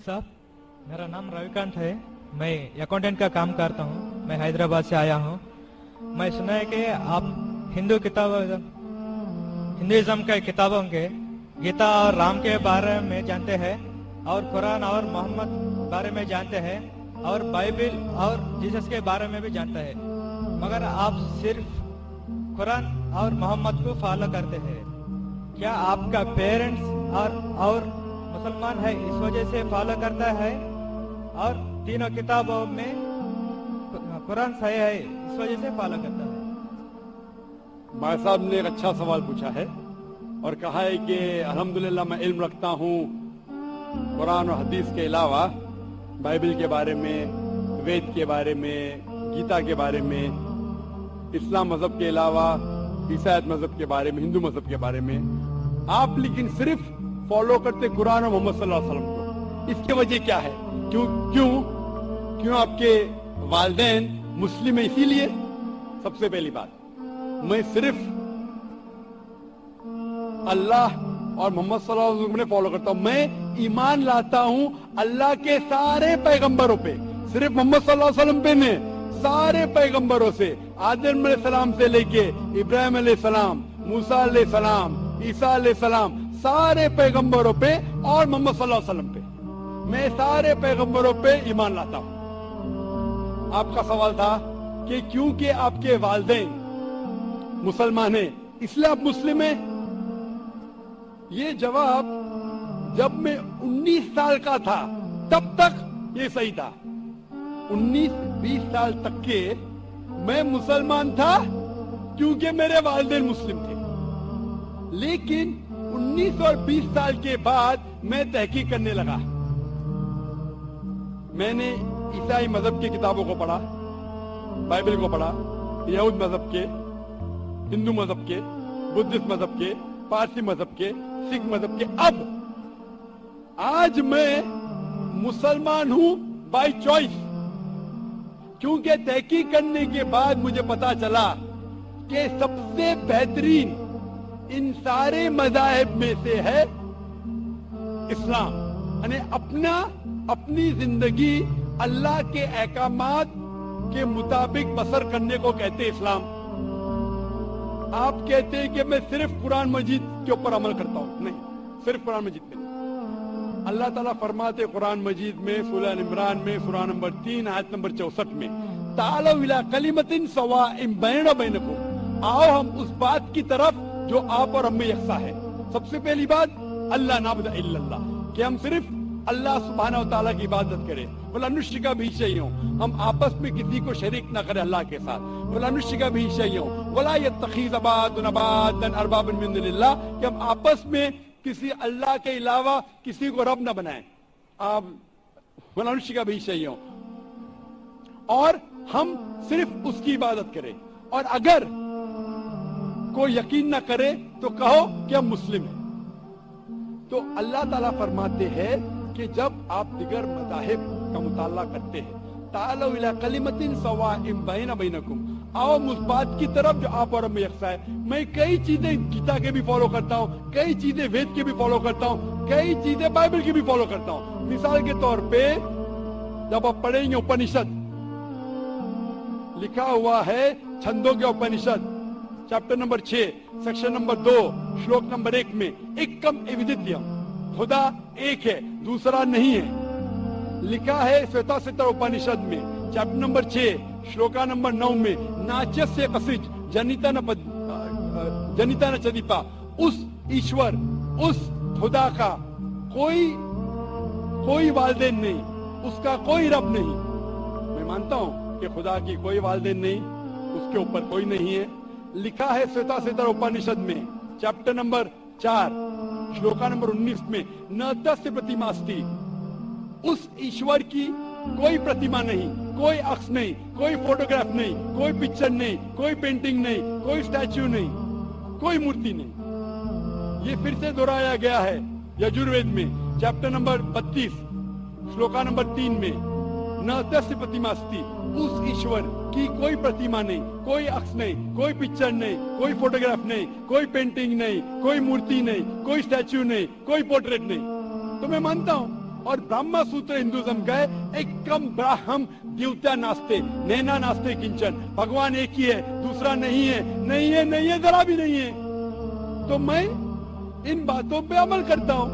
साहब, मेरा नाम रविकांत है। मैं अकाउंटेंट का काम करता हूँ। मैं हैदराबाद से आया हूँ। मैं सुना है कि आप हिंदुइज्म के किताबों के गीता और राम के बारे में जानते हैं, और कुरान और मोहम्मद बारे में जानते हैं, और बाइबल और जीसस के बारे में भी जानते हैं, मगर आप सिर्फ कुरान और मोहम्मद को फॉलो करते हैं। क्या आपका पेरेंट्स और मुसलमान है इस वजह से फॉलो करता है, और तीनों किताबों में कुरान सही है इस वजह से फॉलो करता है? भाई साहब ने एक अच्छा सवाल पूछा है और कहा है कि अल्हम्दुलिल्लाह मैं इल्म रखता हूँ कुरान और हदीस के अलावा बाइबल के बारे में, वेद के बारे में, गीता के बारे में, इस्लाम मजहब के अलावा ईसाईयत मजहब के बारे में, हिंदू मजहब के बारे में। आप लेकिन सिर्फ फॉलो करते कुरान और मोहम्मद सल्लल्लाहु अलैहि वसल्लम को। इसकी वजह क्या है? क्यों आपके वालिदैन मुस्लिम है इसीलिए? सबसे पहली बात, मैं सिर्फ अल्लाह और मोहम्मद सल्लल्लाहु अलैहि वसल्लम ने फॉलो करता हूं। मैं ईमान लाता हूं अल्लाह के सारे पैगंबरों पे, सिर्फ मोहम्मद सल्लल्लाहु अलैहि वसल्लम पे नहीं, सारे पैगंबरों से, आदम अलैहिस्सलाम से लेके इब्राहिम अलैहिस्सलाम, मूसा अलैहिस्सलाम, ईसा अलैहिस्सलाम, सारे पैगंबरों पे और मोहम्मद सल्लल्लाहु अलैहि वसल्लम पे मैं सारे पैगंबरों पे ईमान लाता हूं। आपका सवाल था कि क्योंकि आपके वालिदैन मुसलमान हैं इसलिए आप मुस्लिम हैं। ये जवाब जब मैं 19 साल का था तब तक ये सही था। 19-20 साल तक के मैं मुसलमान था क्योंकि मेरे वालिदैन मुस्लिम थे, लेकिन 19 और 20 साल के बाद मैं तहकीक करने लगा। मैंने ईसाई मजहब की किताबों को पढ़ा, बाइबल को पढ़ा, यहूद मजहब के, हिंदू मजहब के, बुद्धिस्ट मजहब के, पारसी मजहब के, सिख मजहब के। अब आज मैं मुसलमान हूं बाय चॉइस, क्योंकि तहकीक करने के बाद मुझे पता चला कि सबसे बेहतरीन इन सारे मज़ाहिब में से है इस्लाम। यानी अपनी जिंदगी अल्लाह के अहकामात के मुताबिक बसर करने को कहते हैं इस्लाम। आप कहते हैं कि मैं सिर्फ कुरान मजीद के ऊपर अमल करता हूं। नहीं, सिर्फ कुरान मजीद पे नहीं। अल्लाह ताला फरमाते कुरान मजीद में सूरह इमरान में सूरह नंबर 3 आयत नंबर 64 में, तालो इला कलिमतिन सवाइम बैना बैनकुम, आओ हम उस बात की तरफ जो आप और हम में यकसा है। सबसे पहली बात अल्लाह नाबुद इल्लल्लाह, कि हम सिर्फ अल्लाह सुब्हानहू व तआला की इबादत करें। वला नुश्रिका बिही शैअन, हम आपस में किसी को शरीक न करें अल्लाह के साथ। वला नुश्रिका बिही शैअन वला यत्तखिज़ बादुना बादन अरबाबन मिन दुनिल्लाह, कि हम आपस में किसी अल्लाह के अलावा किसी को रब न बनाएं। आप वला नुश्रिका बिही शैअन, और हम सिर्फ उसकी इबादत करें। और अगर कोई यकीन न करे तो कहो कि हम मुस्लिम हैं। तो अल्लाह ताला फरमाते हैं कि जब आप दिगर मज़ाहिब का मुताला करते हैं, तालो इला कलिमतिन सवाइम बैना बैनकुम, आओ उस बात की तरफ जो आप और में यकसा है। मैं कई चीजें गीता के भी फॉलो करता हूँ, कई चीजें वेद के भी फॉलो करता हूँ, कई चीजें बाइबल की भी फॉलो करता हूँ। मिसाल के तौर पे जब आप पढ़ेंगे उपनिषद, लिखा हुआ है छंदों के उपनिषद चैप्टर नंबर 6 सेक्शन नंबर 2 श्लोक नंबर 1 में, एकम एविदित्यम, खुदा एक है दूसरा नहीं है। लिखा है श्वेताश्वतर उपनिषद में चैप्टर नंबर 6 श्लोका नंबर 9 में, नाचस्य कसिज जनिता न चदीपा, उस ईश्वर, उस खुदा का कोई वालिदैन नहीं, उसका कोई रब नहीं। मैं मानता हूं कि खुदा की कोई वालिदैन नहीं, उसके ऊपर कोई नहीं है। लिखा है श्वेताश्वतर उपनिषद में चैप्टर नंबर 4 श्लोका नंबर 19 में, न तस्य प्रतिमास्ति, उस ईश्वर की कोई प्रतिमा नहीं, कोई अक्ष नहीं, कोई फोटोग्राफ नहीं, कोई पिक्चर नहीं, कोई पेंटिंग नहीं, कोई स्टैच्यू नहीं, कोई मूर्ति नहीं। ये फिर से दोहराया गया है यजुर्वेद में चैप्टर नंबर 32 श्लोका नंबर 3 में, न तस्य प्रतिमास्ति, उस ईश्वर की कोई प्रतिमा नहीं, कोई अक्ष नहीं, कोई पिक्चर नहीं, कोई फोटोग्राफ नहीं, कोई पेंटिंग नहीं, कोई मूर्ति नहीं, कोई स्टैच्यू नहीं, कोई पोर्ट्रेट नहीं। तो मैं मानता हूं और ब्रह्म सूत्र हिंदुज्म का है, एकम ब्राह्म देवता नास्ते नैना नास्ते किंचन, भगवान एक ही है, दूसरा नहीं है, नहीं है, नहीं है, जरा भी नहीं है। तो मैं इन बातों पे अमल करता हूं।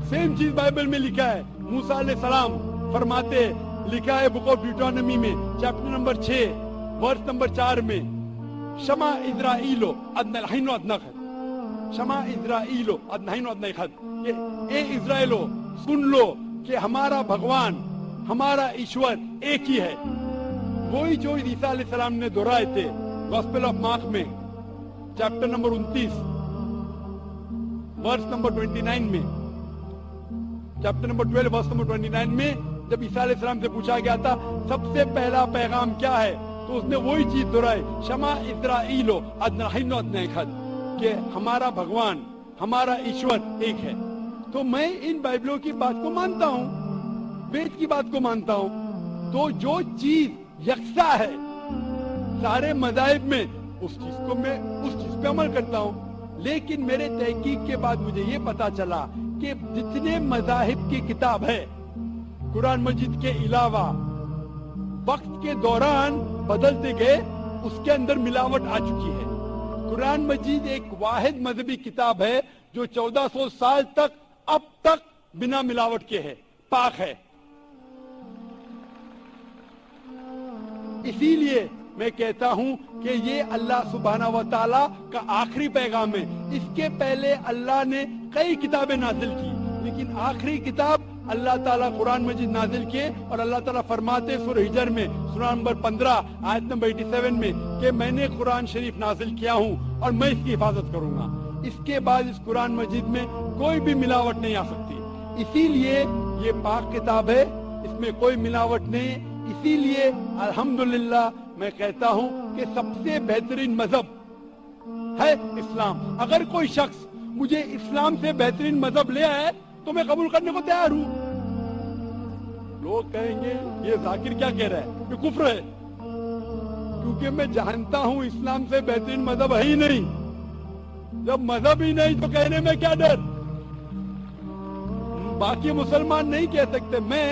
सेम चीज बाइबल में लिखा है। मूसा अलैहिस्सलाम फरमाते, लिखा है बुक ऑफ ड्यूटोनॉमी में चैप्टर नंबर 6 वर्स नंबर 4 में, शमा इज़राइलो अदनहीनो अदनखद, शमा इज़राइलो अदनहीनो अदनखद, ए इज़राइलो सुन लो कि हमारा भगवान, हमारा ईश्वर एक ही है। वही जो ईसा अलैहिस्सलाम ने दोहराए थे गॉस्पेल ऑफ मार्क में चैप्टर नंबर 29 वर्स नंबर 29 में, चैप्टर नंबर 12 वर्स नंबर 29 में जब ईसा अलैहिस्सलाम से पूछा गया था सबसे पहला पैगाम क्या है, तो उसने वही चीज दोहराई, शमा इज़राइलो अदनहीनो अदनखद, कि हमारा भगवान, हमारा ईश्वर एक है। तो मैं इन बाइबलों की बात को मानता हूँ, वेद की बात को मानता हूँ। तो जो चीज यकसा है सारे मज़ाहिब में, उस चीज को मैं उस चीज पे अमल करता हूँ। लेकिन मेरे तहकीक के बाद मुझे ये पता चला कि जितने मज़ाहिब की किताब है कुरान मजीद के अलावा, वक्त के दौरान बदलते गए, उसके अंदर मिलावट आ चुकी है। कुरान मजीद एक वाहिद मजहबी किताब है जो 1400 साल तक अब तक बिना मिलावट के है, पाक है। इसीलिए मैं कहता हूं कि ये अल्लाह सुब्हाना व तआला का आखिरी पैगाम है। इसके पहले अल्लाह ने कई किताबें नाजिल की, लेकिन आखिरी किताब अल्लाह ताला कुरान मजीद नाजिल किए। और अल्लाह ताला फरमाते सूरह हिजर में सूरह नंबर 15 आयत नंबर 87 में कि मैंने कुरान शरीफ नाजिल किया हूं और मैं इसकी हिफाजत करूंगा। इसके बाद इस कुरान मजीद में कोई भी मिलावट नहीं आ सकती। इसीलिए ये पाक किताब है, इसमें कोई मिलावट नहीं। इसीलिए अल्हम्दुलिल्लाह मैं कहता हूं कि सबसे बेहतरीन मजहब है इस्लाम। अगर कोई शख्स मुझे इस्लाम से बेहतरीन मजहब ले आए तो मैं कबूल करने को तैयार हूं। लोग कहेंगे ये जाकिर क्या कह रहा है, ये कुफ्र है, क्योंकि मैं जानता हूं इस्लाम से बेहतरीन मजहब है ही नहीं। जब मजहब ही नहीं तो कहने में क्या डर। बाकी मुसलमान नहीं कह सकते। मैं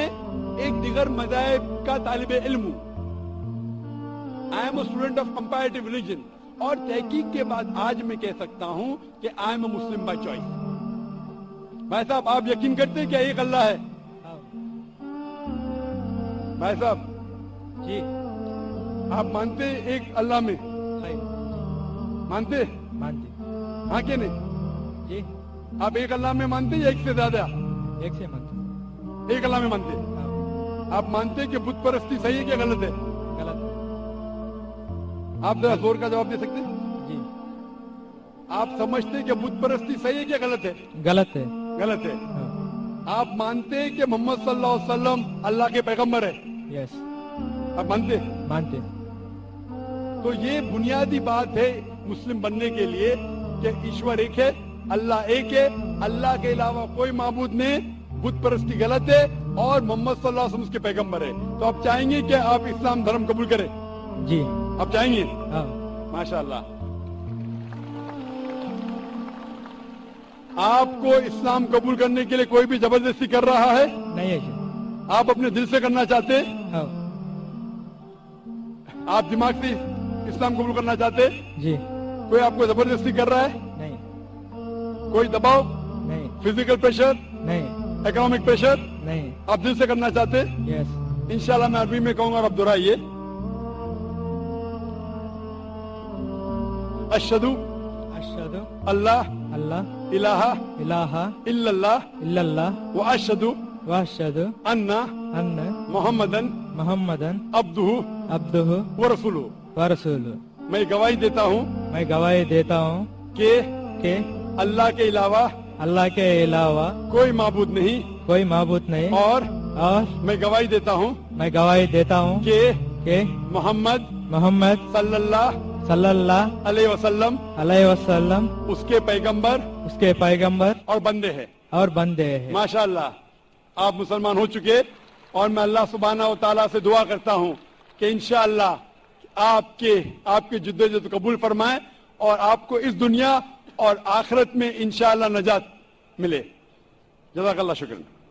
एक दिगर मज़ाहिब का तालिब इल्म हूं। I am a student of comparative religion, और तहकीक के बाद आज मैं कह सकता हूं कि I am a Muslim by choice. भाई साहब, आप यकीन करते हैं क्या एक अल्लाह है? भाई साहब जी, आप मानते एक अल्लाह में? मानते? मानते। हाँ कि नहीं जी, आप एक अल्लाह में मानते या एक से ज्यादा? एक से मानते। एक अल्लाह में मानते। आप मानते हैं कि बुत परस्ती सही है क्या गलत है? गलत। आप जरा जोर का जवाब दे सकते हैं? जी। आप समझते हैं कि बुत परस्ती सही है क्या गलत है? गलत है। गलत है। हाँ। आप मानते हैं कि मोहम्मद सल्लल्लाहु अलैहि वसल्लम अल्लाह के पैगंबर है? यस। आप मानते? मानते। तो ये बुनियादी बात है मुस्लिम बनने के लिए कि ईश्वर एक है, अल्लाह एक है, अल्लाह के अलावा कोई माबूद नहीं, बुत परस्ती गलत है और मोहम्मद सल्लल्लाहु अलैहि वसल्लम उसके पैगंबर है। तो आप चाहेंगे कि आप इस्लाम धर्म कबूल करें? जी। आप चाहेंगे? हाँ। माशाअल्लाह। आपको इस्लाम कबूल करने के लिए कोई भी जबरदस्ती कर रहा है? नहीं है जी। आप अपने दिल से करना चाहते हैं? हाँ। आप दिमाग से इस्लाम कबूल करना चाहते हैं? जी। कोई आपको जबरदस्ती कर रहा है? नहीं। कोई दबाव? नहीं। Physical pressure? नहीं। Economic pressure? नहीं। आप दिल से करना चाहते हैं? यस। इंशाल्लाह मैं अरबी में कहूंगा और आप दोहराइए। अशहदु अशहदु अल्लाह अल्लाह इलाहा इलाहा इल्लल्लाह इल्लल्लाह व अशहदु व अशहदु अन्ना अन्न मोहम्मदन मुहम्मदन अब्दुहु अब्दुहु व रसूलुहु। व रसूलुहु। मैं गवाही देता हूँ मैं गवाही देता हूँ कि अल्लाह के अलावा कोई माबूद नहीं कोई माबूद नहीं, और मैं गवाही देता हूँ कि मोहम्मद सल्लल्लाहु अलैहि वसल्लम उसके पैगंबर और बंदे हैं। माशाअल्लाह आप मुसलमान हो चुके, और मैं अल्लाह सुब्हाना व तआला से दुआ करता हूँ कि इंशाअल्लाह आपके जिद्दोजहद कबूल फरमाए और आपको इस दुनिया और आखिरत में इंशाअल्लाह नजात ملے. جزاک اللہ شکریہ.